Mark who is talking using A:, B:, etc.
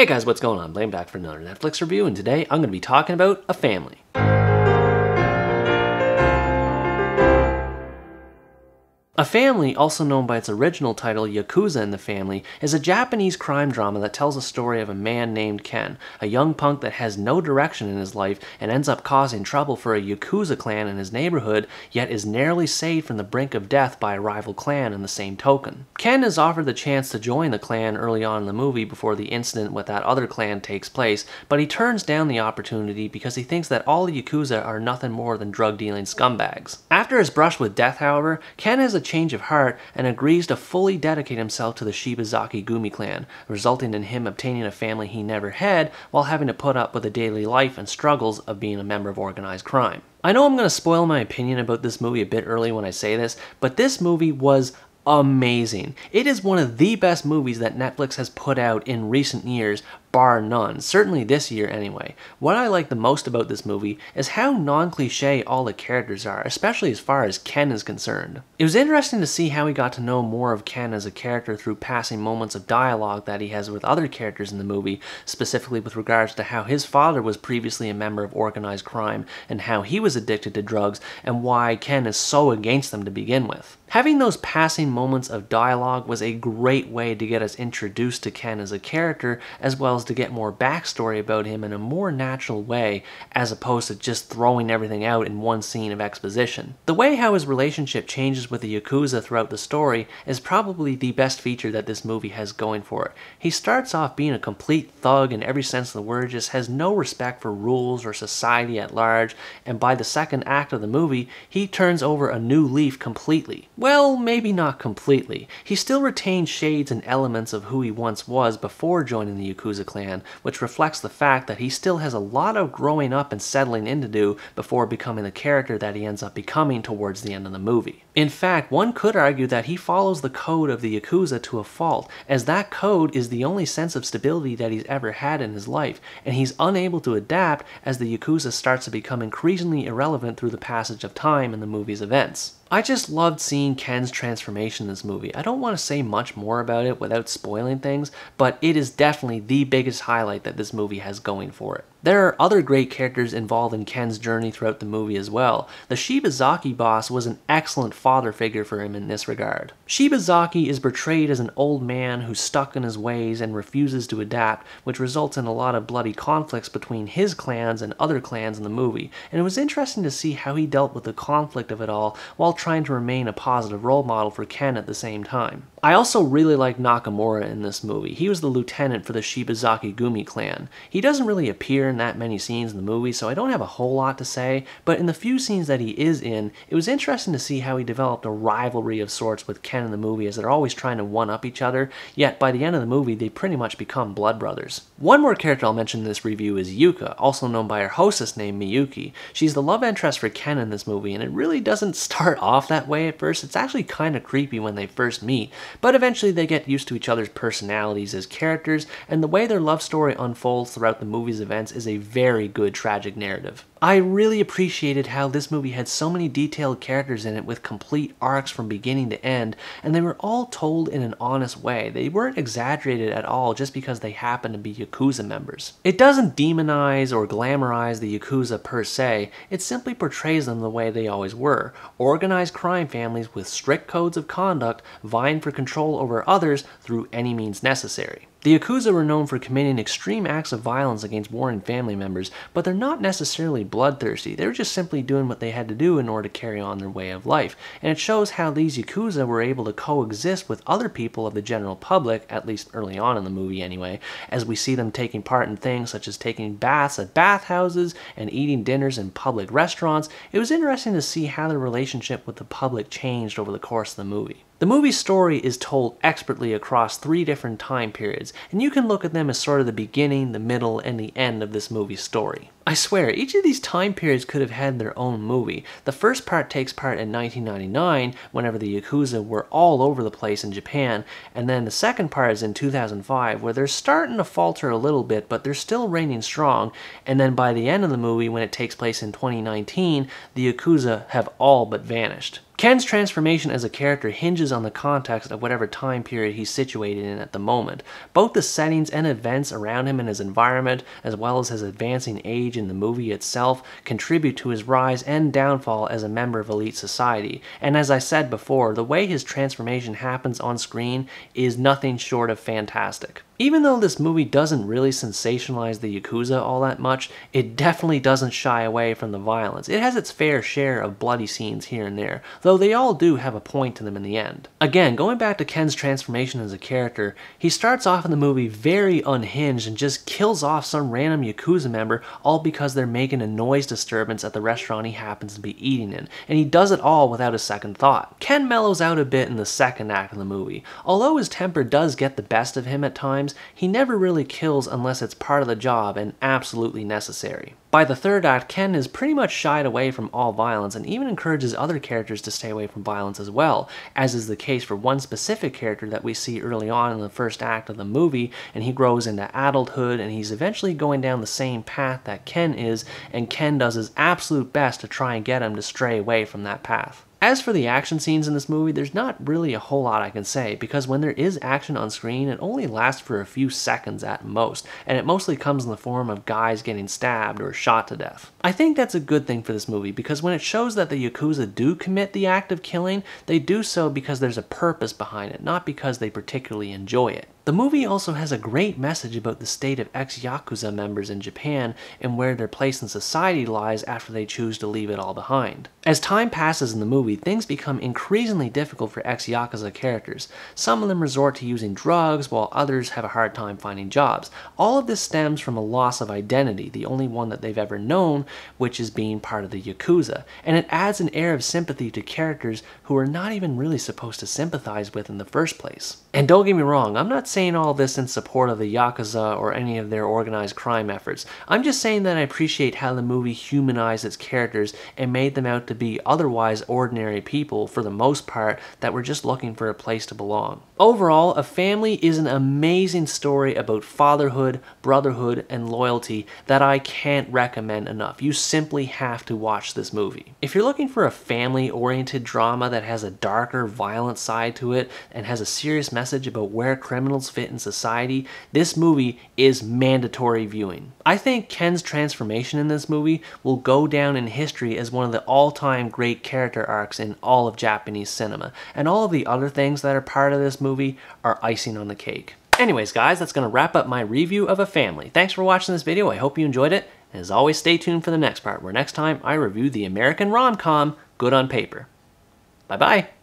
A: Hey guys, what's going on? Blaine back for another Netflix review, and today I'm going to be talking about a family. A Family, also known by its original title Yakuza in the Family, is a Japanese crime drama that tells the story of a man named Ken, a young punk that has no direction in his life and ends up causing trouble for a Yakuza clan in his neighborhood, yet is narrowly saved from the brink of death by a rival clan in the same token. Ken is offered the chance to join the clan early on in the movie before the incident with that other clan takes place, but he turns down the opportunity because he thinks that all the Yakuza are nothing more than drug-dealing scumbags. After his brush with death, however, Ken has a change of heart and agrees to fully dedicate himself to the Shibazaki Gumi clan, resulting in him obtaining a family he never had while having to put up with the daily life and struggles of being a member of organized crime. I know I'm going to spoil my opinion about this movie a bit early when I say this, but this movie was amazing. It is one of the best movies that Netflix has put out in recent years, bar none, certainly this year anyway. What I like the most about this movie is how non-cliche all the characters are, especially as far as Ken is concerned. It was interesting to see how we got to know more of Ken as a character through passing moments of dialogue that he has with other characters in the movie, specifically with regards to how his father was previously a member of organized crime and how he was addicted to drugs and why Ken is so against them to begin with. Having those passing moments of dialogue was a great way to get us introduced to Ken as a character, as well as to get more backstory about him in a more natural way, as opposed to just throwing everything out in one scene of exposition. The way how his relationship changes with the Yakuza throughout the story is probably the best feature that this movie has going for it. He starts off being a complete thug in every sense of the word, just has no respect for rules or society at large, and by the second act of the movie, he turns over a new leaf completely. Well, maybe not completely. He still retains shades and elements of who he once was before joining the Yakuza clan, which reflects the fact that he still has a lot of growing up and settling in to do before becoming the character that he ends up becoming towards the end of the movie. In fact, one could argue that he follows the code of the Yakuza to a fault, as that code is the only sense of stability that he's ever had in his life, and he's unable to adapt as the Yakuza starts to become increasingly irrelevant through the passage of time in the movie's events. I just loved seeing Ken's transformation in this movie. I don't want to say much more about it without spoiling things, but it is definitely the biggest highlight that this movie has going for it. There are other great characters involved in Ken's journey throughout the movie as well. The Shibazaki boss was an excellent father figure for him in this regard. Shibazaki is portrayed as an old man who's stuck in his ways and refuses to adapt, which results in a lot of bloody conflicts between his clans and other clans in the movie, and it was interesting to see how he dealt with the conflict of it all while trying to remain a positive role model for Ken at the same time. I also really like Nakamura in this movie. He was the lieutenant for the Shibazaki Gumi clan. He doesn't really appear in that many scenes in the movie, so I don't have a whole lot to say, but in the few scenes that he is in, it was interesting to see how he developed a rivalry of sorts with Ken in the movie, as they're always trying to one-up each other, yet by the end of the movie they pretty much become blood brothers. One more character I'll mention in this review is Yuka, also known by her hostess named Miyuki. She's the love interest for Ken in this movie, and it really doesn't start off that way at first. It's actually kind of creepy when they first meet, but eventually they get used to each other's personalities as characters, and the way their love story unfolds throughout the movie's events is a very good tragic narrative. I really appreciated how this movie had so many detailed characters in it with complete arcs from beginning to end, and they were all told in an honest way. They weren't exaggerated at all just because they happen to be Yakuza members. It doesn't demonize or glamorize the Yakuza per se, it simply portrays them the way they always were. Organized crime families with strict codes of conduct vying for control over others through any means necessary. The Yakuza were known for committing extreme acts of violence against warring family members, but they're not necessarily bloodthirsty. They were just simply doing what they had to do in order to carry on their way of life. And it shows how these Yakuza were able to coexist with other people of the general public, at least early on in the movie anyway, as we see them taking part in things such as taking baths at bathhouses and eating dinners in public restaurants. It was interesting to see how their relationship with the public changed over the course of the movie. The movie's story is told expertly across 3 different time periods, and you can look at them as sort of the beginning, the middle, and the end of this movie's story. I swear, each of these time periods could have had their own movie. The first part takes part in 1999, whenever the Yakuza were all over the place in Japan, and then the second part is in 2005, where they're starting to falter a little bit, but they're still reigning strong, and then by the end of the movie, when it takes place in 2019, the Yakuza have all but vanished. Ken's transformation as a character hinges on the context of whatever time period he's situated in at the moment. Both the settings and events around him and his environment, as well as his advancing age in the movie itself, contribute to his rise and downfall as a member of elite society. And as I said before, the way his transformation happens on screen is nothing short of fantastic. Even though this movie doesn't really sensationalize the Yakuza all that much, it definitely doesn't shy away from the violence. It has its fair share of bloody scenes here and there, though they all do have a point to them in the end. Again, going back to Ken's transformation as a character, he starts off in the movie very unhinged and just kills off some random Yakuza member, all because they're making a noise disturbance at the restaurant he happens to be eating in, and he does it all without a second thought. Ken mellows out a bit in the second act of the movie. Although his temper does get the best of him at times, he never really kills unless it's part of the job and absolutely necessary. By the third act, Ken is pretty much shied away from all violence and even encourages other characters to stay away from violence as well, as is the case for one specific character that we see early on in the first act of the movie, and he grows into adulthood and he's eventually going down the same path that Ken is, and Ken does his absolute best to try and get him to stray away from that path. As for the action scenes in this movie, there's not really a whole lot I can say, because when there is action on screen, it only lasts for a few seconds at most, and it mostly comes in the form of guys getting stabbed or shot to death. I think that's a good thing for this movie, because when it shows that the Yakuza do commit the act of killing, they do so because there's a purpose behind it, not because they particularly enjoy it. The movie also has a great message about the state of ex-Yakuza members in Japan and where their place in society lies after they choose to leave it all behind. As time passes in the movie, things become increasingly difficult for ex-Yakuza characters. Some of them resort to using drugs, while others have a hard time finding jobs. All of this stems from a loss of identity, the only one that they've ever known, which is being part of the Yakuza, and it adds an air of sympathy to characters who are not even really supposed to sympathize with in the first place. And don't get me wrong, I'm not saying all this in support of the Yakuza or any of their organized crime efforts. I'm just saying that I appreciate how the movie humanized its characters and made them out to be otherwise ordinary people for the most part that were just looking for a place to belong. Overall, A Family is an amazing story about fatherhood, brotherhood, and loyalty that I can't recommend enough. You simply have to watch this movie. If you're looking for a family-oriented drama that has a darker, violent side to it and has a serious message about where criminals fit in society, this movie is mandatory viewing. I think Ken's transformation in this movie will go down in history as one of the all-time great character arcs in all of Japanese cinema, and all of the other things that are part of this movie are icing on the cake. Anyways guys, that's going to wrap up my review of A Family. Thanks for watching this video, I hope you enjoyed it, and as always stay tuned for the next part, where next time I review the American rom-com Good on Paper. Bye bye!